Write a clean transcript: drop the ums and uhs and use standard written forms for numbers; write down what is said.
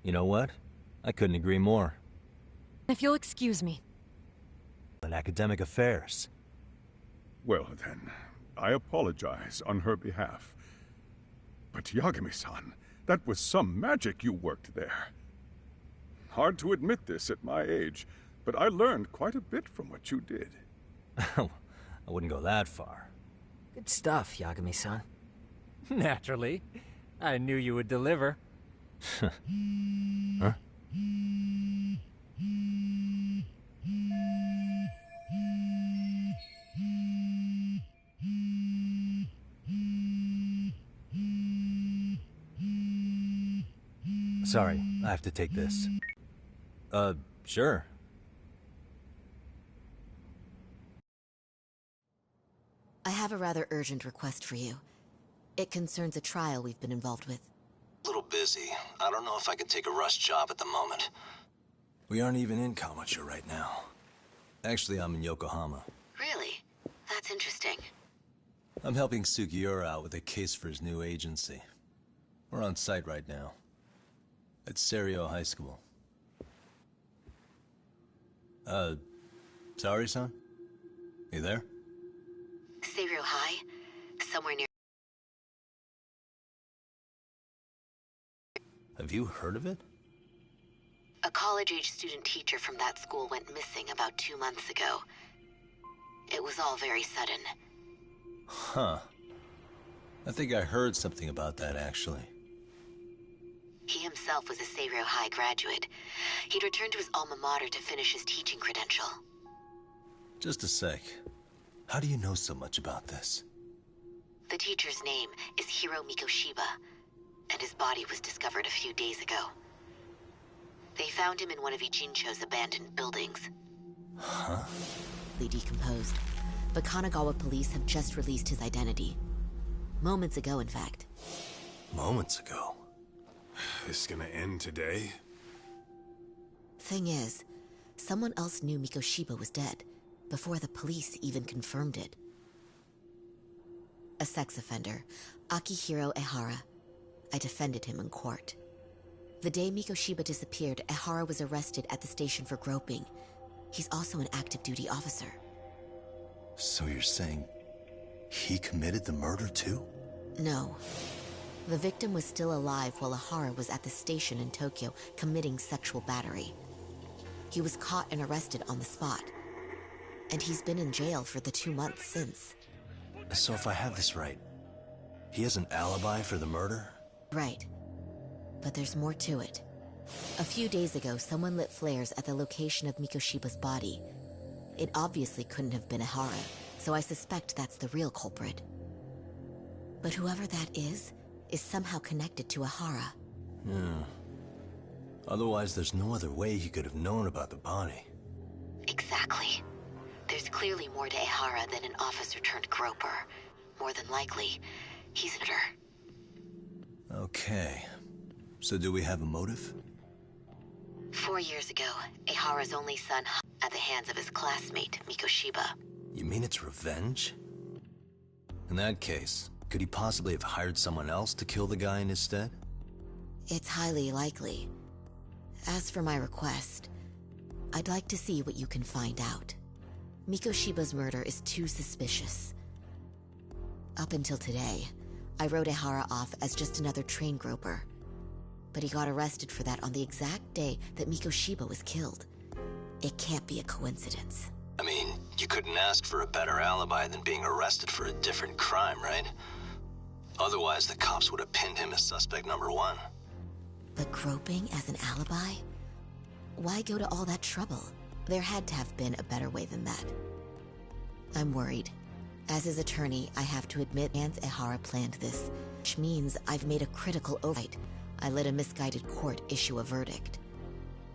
You know what? I couldn't agree more. If you'll excuse me. In academic affairs. Well then, I apologize on her behalf. But Yagami-san, that was some magic you worked there. Hard to admit this at my age, but I learned quite a bit from what you did. I wouldn't go that far. Good stuff, Yagami-san. Naturally. I knew you would deliver. Huh? Sorry, I have to take this. Sure. I have a rather urgent request for you. It concerns a trial we've been involved with. A little busy. I don't know if I can take a rush job at the moment. We aren't even in Kawachi right now. Actually, I'm in Yokohama. Really? That's interesting. I'm helping Sugiura out with a case for his new agency. We're on site right now. At Serio High School. Sorry-san? You there? Serio High? Somewhere near... Have you heard of it? A college-age student teacher from that school went missing about 2 months ago. It was all very sudden. Huh. I think I heard something about that, actually. He himself was a Serio High graduate. He'd returned to his alma mater to finish his teaching credential. Just a sec. How do you know so much about this? The teacher's name is Hiro Mikoshiba, and his body was discovered a few days ago. They found him in one of Ijincho's abandoned buildings. Huh? Decomposed, but Kanagawa police have just released his identity. Moments ago, in fact. Moments ago? This gonna end today? Thing is, someone else knew Mikoshiba was dead, before the police even confirmed it. A sex offender, Akihiro Ehara. I defended him in court. The day Mikoshiba disappeared, Ehara was arrested at the station for groping. He's also an active duty officer. So you're saying he committed the murder too? No. The victim was still alive while Ehara was at the station in Tokyo committing sexual battery. He was caught and arrested on the spot. And he's been in jail for the 2 months since. So if I have this right, he has an alibi for the murder? Right. But there's more to it. A few days ago, someone lit flares at the location of Mikoshiba's body. It obviously couldn't have been Ehara, so I suspect that's the real culprit. But whoever that is somehow connected to Ehara. Yeah. Otherwise, there's no other way he could have known about the body. Exactly. There's clearly more to Ehara than an officer-turned-groper. More than likely, he's a murderer. Okay. So do we have a motive? 4 years ago, Ehara's only son hung at the hands of his classmate, Mikoshiba. You mean it's revenge? In that case, could he possibly have hired someone else to kill the guy in his stead? It's highly likely. As for my request, I'd like to see what you can find out. Mikoshiba's murder is too suspicious. Up until today, I wrote Ehara off as just another train groper. But he got arrested for that on the exact day that Mikoshiba was killed. It can't be a coincidence. I mean, you couldn't ask for a better alibi than being arrested for a different crime, right? Otherwise, the cops would have pinned him as suspect number 1. But groping as an alibi? Why go to all that trouble? There had to have been a better way than that. I'm worried. As his attorney, I have to admit Ehara planned this, which means I've made a critical oversight. I let a misguided court issue a verdict.